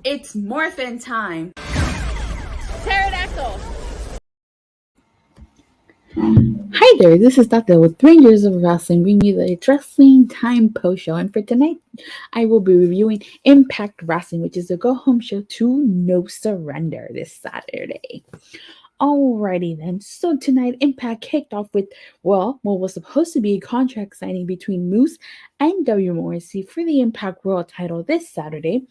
It's morphin' time. Pterodactyl. Hi there, this is Datila with 3 Years of Wrestling, bringing you the Wrestling Time Post Show. And for tonight, I will be reviewing Impact Wrestling, which is the go-home show to No Surrender this Saturday. Alrighty then, so tonight Impact kicked off with, what was supposed to be a contract signing between Moose and W. Morrissey for the Impact World title this Saturday,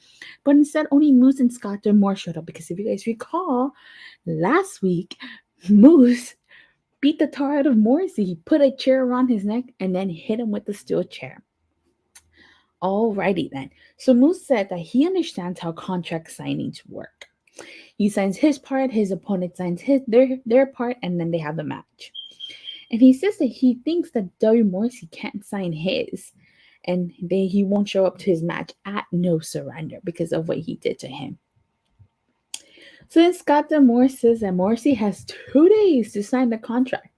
but instead only Moose and Scott D'Amore showed up because if you guys recall, last week, Moose beat the tar out of Morrissey. He put a chair around his neck and then hit him with the steel chair. Alrighty then. So Moose said that he understands how contract signings work. He signs his part, his opponent signs their part, and then they have the match. And he says that he thinks that W. Morrissey can't sign his, and he won't show up to his match at No Surrender because of what he did to him. So then Scott D'Amore says that Morrissey has 2 days to sign the contract.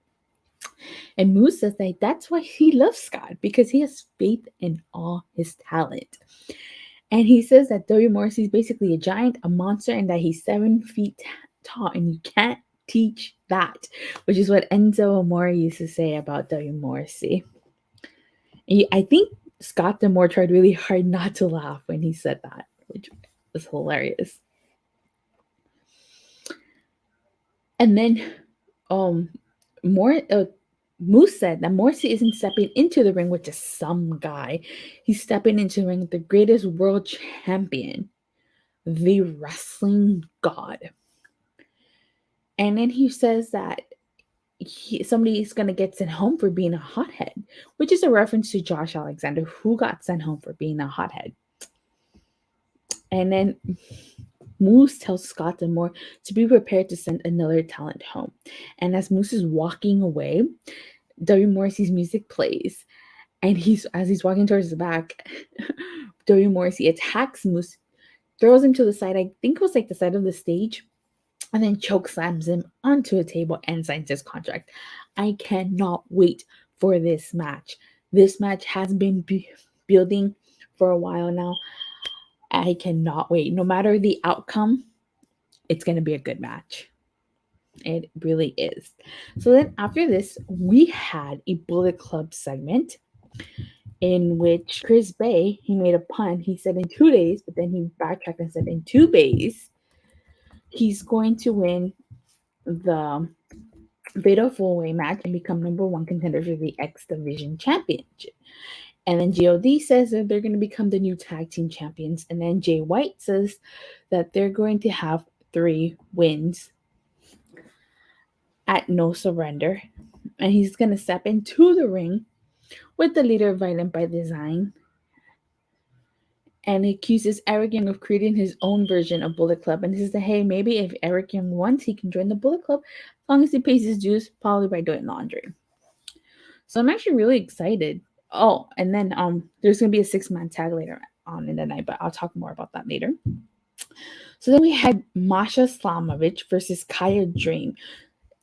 And Moose says that that's why he loves Scott, because he has faith in all his talent. And he says that W. Morrissey is basically a giant, a monster, and that he's 7 feet tall, and you can't teach that, which is what Enzo Amore used to say about W. Morrissey. I think Scott D'Amore tried really hard not to laugh when he said that, which was hilarious. And then Moose said that Morrissey isn't stepping into the ring with just some guy. He's stepping into the ring with the greatest world champion, the wrestling god. And then he says that somebody is going to get sent home for being a hothead, which is a reference to Josh Alexander, who got sent home for being a hothead. And then Moose tells Scott D'Amore to be prepared to send another talent home. And as Moose is walking away, W. Morrissey's music plays. And as he's walking towards the back, W. Morrissey attacks Moose, throws him to the side. I think it was like the side of the stage. And then choke slams him onto a table and signs his contract. I cannot wait for this match. This match has been building for a while now. I cannot wait. No matter the outcome, it's going to be a good match. It really is. So then after this, we had a Bullet Club segment in which Chris Bay, he made a pun. He said in 2 days, but then he backtracked and said in 2 days, he's going to win the Fatal 4-Way match and become number 1 contender for the X Division Championship. And then GOD says that they're going to become the new tag team champions. And then Jay White says that they're going to have 3 wins at No Surrender. And he's going to step into the ring with the leader of Violent by Design. And accuses Eric Young of creating his own version of Bullet Club. And he says that, hey, maybe if Eric Young wants, he can join the Bullet Club as long as he pays his dues, probably by doing laundry. So I'm actually really excited. Oh, and then there's going to be a 6-man tag later on in the night, but I'll talk more about that later. So then we had Masha Slamovich versus Kaya Dream.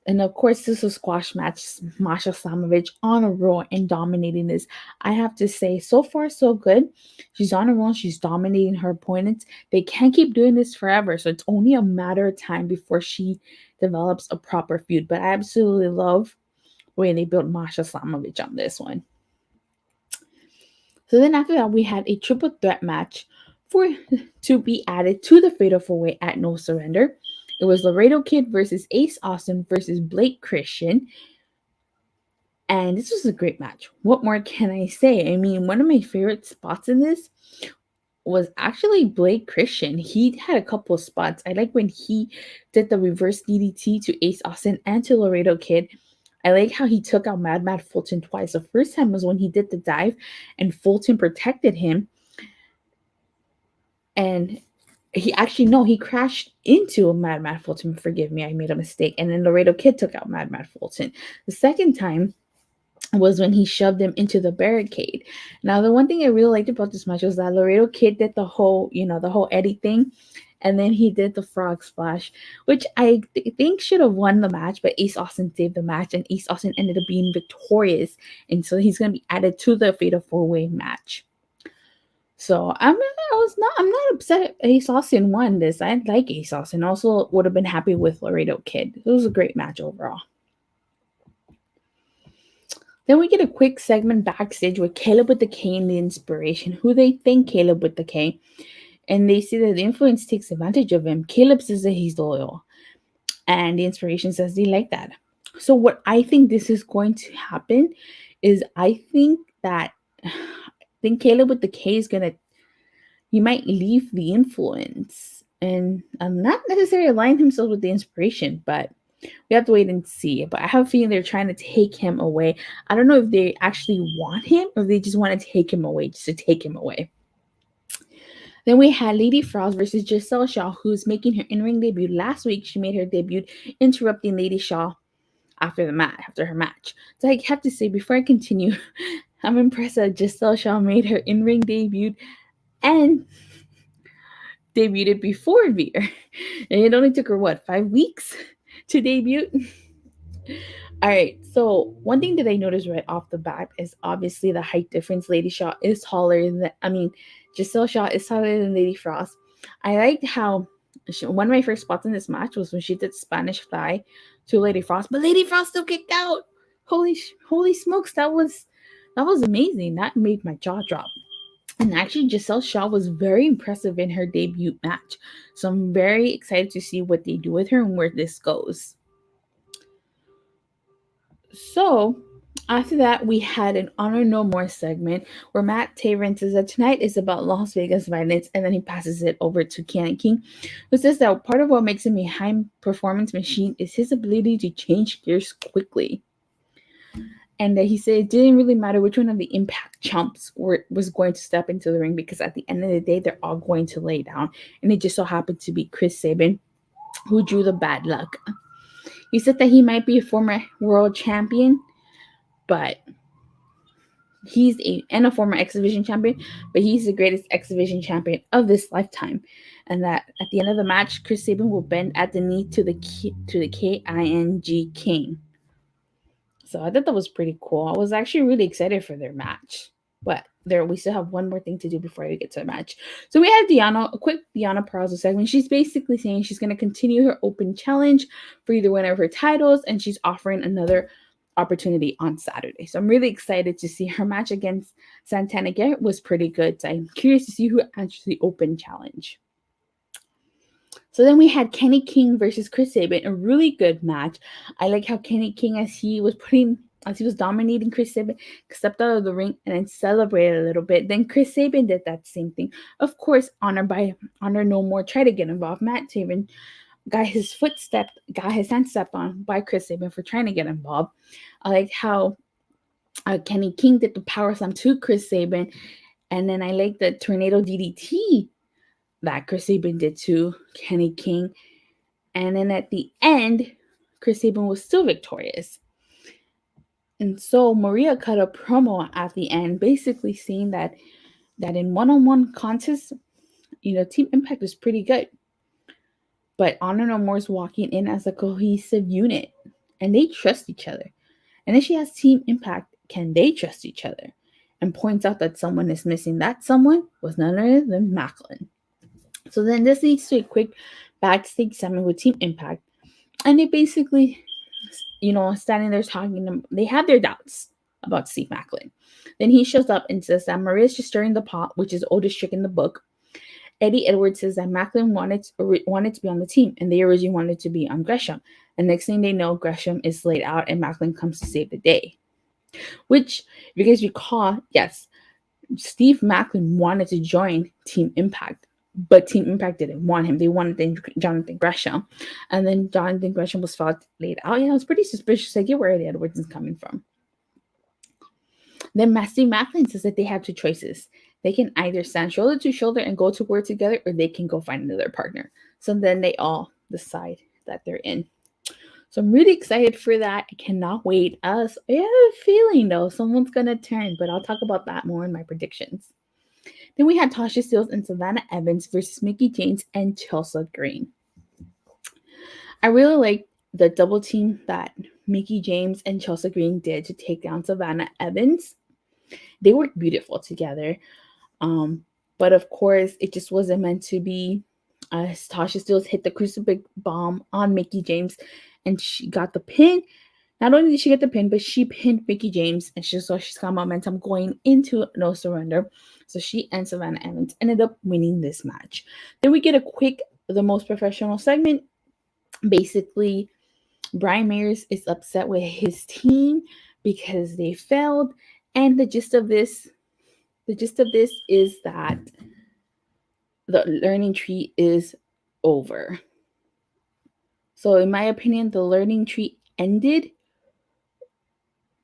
And of course, this was a squash match. Masha Slamovich on a roll and dominating this. I have to say, so far, so good. She's on a roll. She's dominating her opponents. They can't keep doing this forever. So it's only a matter of time before she develops a proper feud. But I absolutely love the way they built Masha Slamovich on this one. So then after that, we had a triple threat match to be added to the Fatal 4-Way at No Surrender. It was Laredo Kid versus Ace Austin versus Blake Christian. And this was a great match. What more can I say? I mean, one of my favorite spots in this was actually Blake Christian. He had a couple of spots. I like when he did the reverse DDT to Ace Austin and to Laredo Kid. I like how he took out Mad Fulton twice. The first time was when he did the dive and Fulton protected him. And he crashed into Mad Fulton. Forgive me, I made a mistake. And then Laredo Kid took out Mad Fulton. The second time was when he shoved him into the barricade. Now, the one thing I really liked about this match was that Laredo Kid did the whole Eddie thing. And then he did the frog splash, which I think should have won the match, but Ace Austin saved the match, and Ace Austin ended up being victorious. And so he's going to be added to the Fatal 4-Way match. So I'm not upset Ace Austin won this. I like Ace Austin. Also would have been happy with Laredo Kid. It was a great match overall. Then we get a quick segment backstage with Caleb with the K and the inspiration, who they think Caleb with the K. And they see that the influence takes advantage of him. Caleb says that he's loyal. And the inspiration says they like that. So what I think this is going to happen is I think Caleb with the K is gonna he might leave the influence and not necessarily align himself with the inspiration, but we have to wait and see. But I have a feeling they're trying to take him away. I don't know if they actually want him or if they just want to take him away just to take him away. Then we had Lady Frost versus Giselle Shaw, who's making her in-ring debut. Last week, she made her debut, interrupting Lady Shaw after her match. So I have to say, before I continue, I'm impressed that Giselle Shaw made her in-ring debut and debuted before Veer. And it only took her, 5 weeks to debut? All right, so one thing that I noticed right off the bat is obviously the height difference. Lady Shaw is taller than, Giselle Shaw is taller than Lady Frost. I liked how one of my first spots in this match was when she did Spanish Fly to Lady Frost, but Lady Frost still kicked out. Holy smokes, that was amazing. That made my jaw drop. And actually, Giselle Shaw was very impressive in her debut match. So I'm very excited to see what they do with her and where this goes. So after that, we had an Honor No More segment where Matt Taven says that tonight is about Las Vegas violence, and then he passes it over to Cannon King, who says that part of what makes him a high performance machine is his ability to change gears quickly. And that he said it didn't really matter which one of the Impact chumps was going to step into the ring, because at the end of the day, they're all going to lay down. And it just so happened to be Chris Sabin who drew the bad luck. He said that he might be a former world champion, but he's a former X Division champion, but he's the greatest X Division champion of this lifetime. And that at the end of the match, Chris Sabin will bend at the knee to the King King. So I thought that was pretty cool. I was actually really excited for their match. But we still have one more thing to do before we get to the match. So we had a quick Deonna Purrazzo segment. She's basically saying she's going to continue her open challenge for either winner of her titles, and she's offering another opportunity on Saturday. So I'm really excited to see her match against Santana Garrett was pretty good. So I'm curious to see who actually opened challenge. So then we had Kenny King versus Chris Sabin, a really good match. I like how Kenny King, as he was dominating Chris Sabin, stepped out of the ring and then celebrated a little bit. Then Chris Sabin did that same thing. Of course, Honor No More tried to get involved. Matt Taven got his hand stepped on by Chris Sabin for trying to get involved. I liked how Kenny King did the power slam to Chris Sabin, and then I like the tornado DDT that Chris Sabin did to Kenny King. And then at the end, Chris Sabin was still victorious. And so Maria cut a promo at the end, basically saying that in one-on-one contests, Team Impact is pretty good. But Honor No More is walking in as a cohesive unit, and they trust each other. And if she has Team Impact, can they trust each other? And points out that someone is missing. That someone was none other than Macklin. So then this leads to a quick backstage segment with Team Impact. And they basically, standing there talking, they have their doubts about Steve Macklin. Then he shows up and says that Maria's just stirring the pot, which is oldest trick in the book. Eddie Edwards says that Macklin wanted to be on the team, and they originally wanted to be on Gresham. And next thing they know, Gresham is laid out, and Macklin comes to save the day. Which, if you guys recall, yes, Steve Macklin wanted to join Team Impact, but Team Impact didn't want him. They wanted Jonathan Gresham. And then Jonathan Gresham was laid out. Yeah, it was pretty suspicious. I get where Eddie Edwards is coming from. Then Steve Macklin says that they have two choices. They can either stand shoulder to shoulder and go to work together, or they can go find another partner. So then they all decide that they're in. So I'm really excited for that. I cannot wait. I have a feeling, though, someone's going to turn, but I'll talk about that more in my predictions. Then we had Tasha Steelz and Savannah Evans versus Mickie James and Chelsea Green. I really like the double team that Mickie James and Chelsea Green did to take down Savannah Evans. They worked beautiful together. But of course, it just wasn't meant to be. Tasha Steelz hit the crucifix bomb on Mickie James, and she got the pin. Not only did she get the pin, but she pinned Mickie James, and she's got momentum going into No Surrender. So she and Savannah Evans ended up winning this match. Then we get a quick, the most professional segment. Basically, Brian Myers is upset with his team because they failed, and the gist of this is that the learning tree is over. So in my opinion, the learning tree ended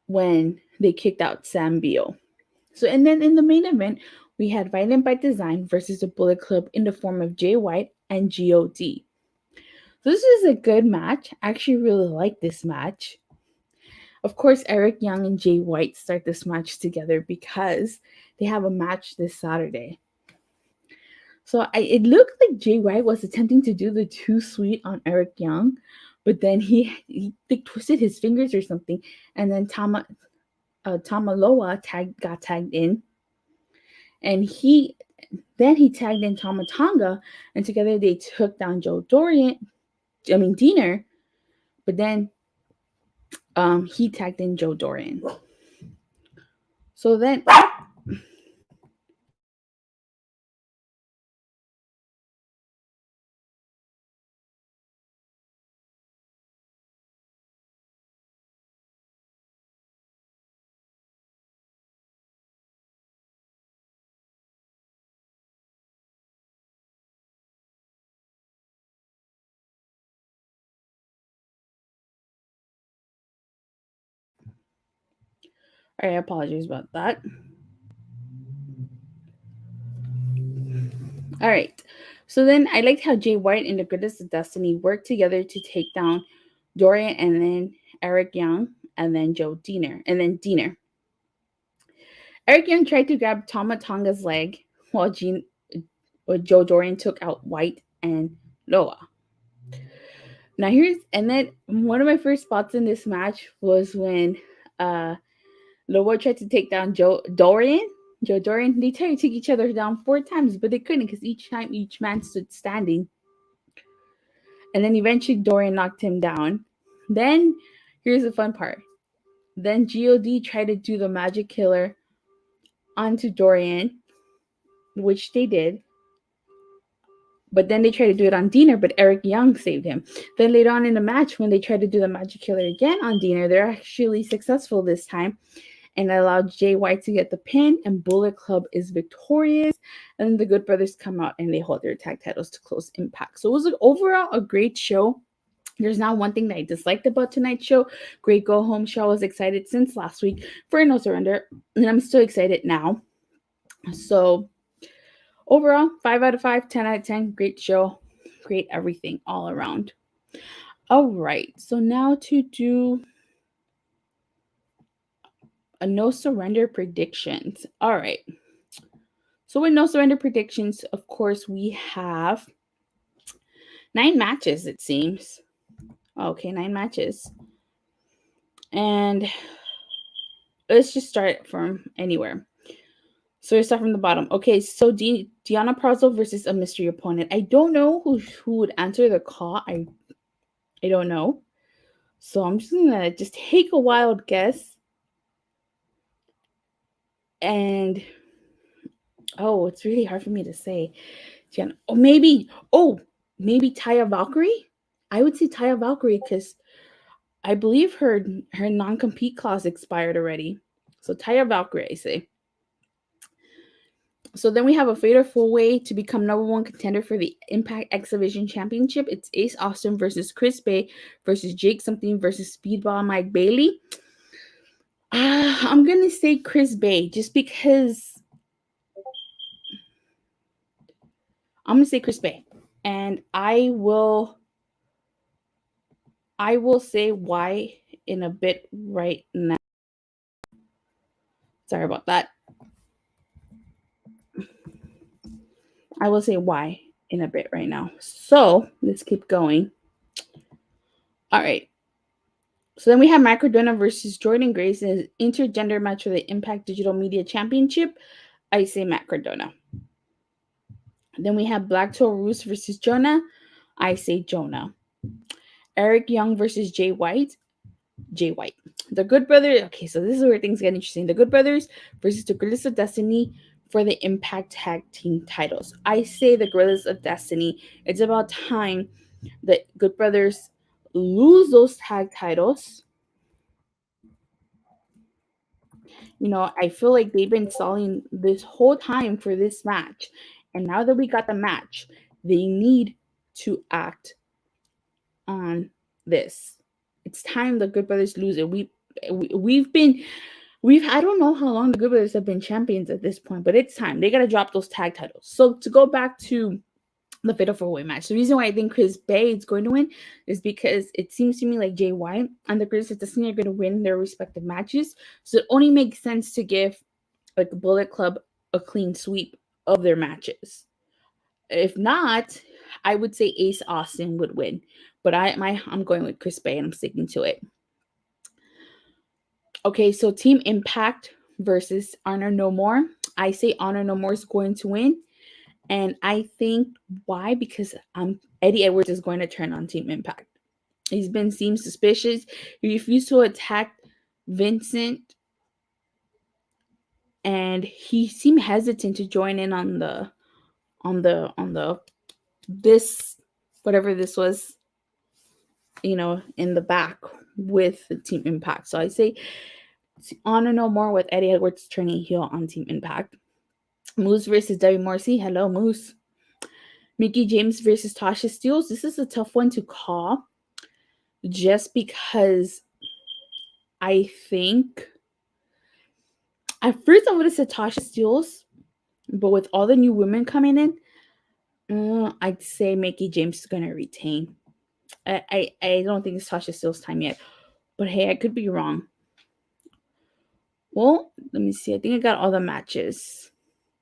when they kicked out Sam Beal. So, and then in the main event, we had Violent by Design versus the Bullet Club in the form of Jay White and G.O.D. So this is a good match. I actually really like this match. Of course, Eric Young and Jay White start this match together because they have a match this Saturday. So it looked like Jay White was attempting to do the too sweet on Eric Young, but then he twisted his fingers or something, and then Tamaloa got tagged in, and he tagged in Tama Tonga, and together they took down Diener, but then he tagged in Joe Dorian. So then I apologize about that. All right. So then I liked how Jay White and the Goodness of Destiny worked together to take down Dorian and then Eric Young and then Diener. Eric Young tried to grab Tama Tonga's leg while Joe Dorian took out White and Loa. Now then one of my first spots in this match was when Loa tried to take down Joe Dorian. They tried to take each other down 4 times, but they couldn't because each time each man stood standing. And then eventually Dorian knocked him down. Then here's the fun part. Then G.O.D. tried to do the magic killer onto Dorian, which they did. But then they tried to do it on Diener, but Eric Young saved him. Then later on in the match, when they tried to do the magic killer again on Diener, they're actually successful this time and allowed Jay White to get the pin, and Bullet Club is victorious. And then the Good Brothers come out and they hold their tag titles to close Impact. So it was overall a great show. There's not one thing that I disliked about tonight's show. Great go home show. I was excited since last week for No Surrender, and I'm still excited now. So overall, 5 out of 5, 10 out of 10. Great show. Great everything all around. All right. So now to do a No Surrender predictions. All right. So with No Surrender predictions, of course, we have 9 matches, it seems. Okay, 9 matches. And let's just start from anywhere. So we start from the bottom. Okay, so Deonna Purrazzo versus a mystery opponent. I don't know who would answer the call. I don't know. So I'm just gonna take a wild guess. And it's really hard for me to say. Deonna, maybe Taya Valkyrie. I would say Taya Valkyrie because I believe her non-compete clause expired already. So Taya Valkyrie, I say. So then we have a fatal 4-way to become number 1 contender for the Impact X Division Championship. It's Ace Austin versus Chris Bay versus Jake something versus Speedball Mike Bailey. I'm going to say Chris Bay just because I'm going to say Chris Bay. And I will say why in a bit right now. Sorry about that. I will say why in a bit right now. So let's keep going. All right. So then we have Microdona versus Jordan Grayson, intergender match for the Impact Digital Media Championship. I say Microdona. Then we have Black Taurus versus Jonah. I say Jonah. Eric Young versus Jay White. Jay White. The Good Brothers. Okay, so this is where things get interesting. The Good Brothers versus the Gorillas of Destiny for the Impact Tag Team titles. I say the Gorillas of Destiny. It's about time the Good Brothers lose those tag titles. You know, I feel like they've been stalling this whole time for this match. And now that we got the match, they need to act on this. It's time the Good Brothers lose it. We've I don't know how long the Good Brothers have been champions at this point, but it's time. They gotta drop those tag titles. So to go back to the Fatal 4-Way match, the reason why I think Chris Bay is going to win is because it seems to me like Jay White and the Gorillas of Destiny are going to win their respective matches. So it only makes sense to give like Bullet Club a clean sweep of their matches. If not, I would say Ace Austin would win. But I'm going with Chris Bay and I'm sticking to it. Okay, so Team Impact versus Honor No More. I say Honor No More is going to win. And I think why? Because Eddie Edwards is going to turn on Team Impact. He's been seemed suspicious. He refused to attack Vincent. And he seemed hesitant to join in on this, whatever this was, you know, in the back with the Team Impact. So I say Honor No More with Eddie Edwards turning heel on Team Impact. Moose versus Debbie Morrissey. Hello, Moose. Mickie James versus Tasha Steelz. This is a tough one to call just because I think at first I would have said Tasha Steelz, but with all the new women coming in, I'd say Mickie James is going to retain. I don't think it's Tasha Steelz time yet, but hey, I could be wrong. Well, let me see. I think I got all the matches.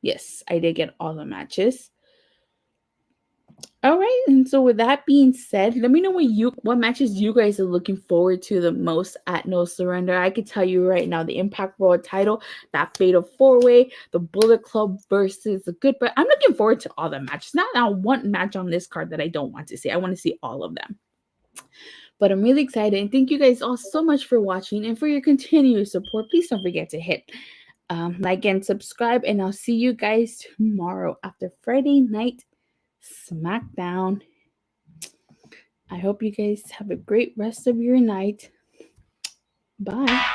Yes, I did get all the matches. All right, and so with that being said, let me know what matches you guys are looking forward to the most at No Surrender. I could tell you right now, the Impact World Title, that Fatal 4-Way, the Bullet Club versus the Good. But I'm looking forward to all the matches. Not one match on this card that I don't want to see. I want to see all of them. But I'm really excited, and thank you guys all so much for watching and for your continuous support. Please don't forget to hit like and subscribe, and I'll see you guys tomorrow after Friday Night SmackDown. I hope you guys have a great rest of your night. Bye.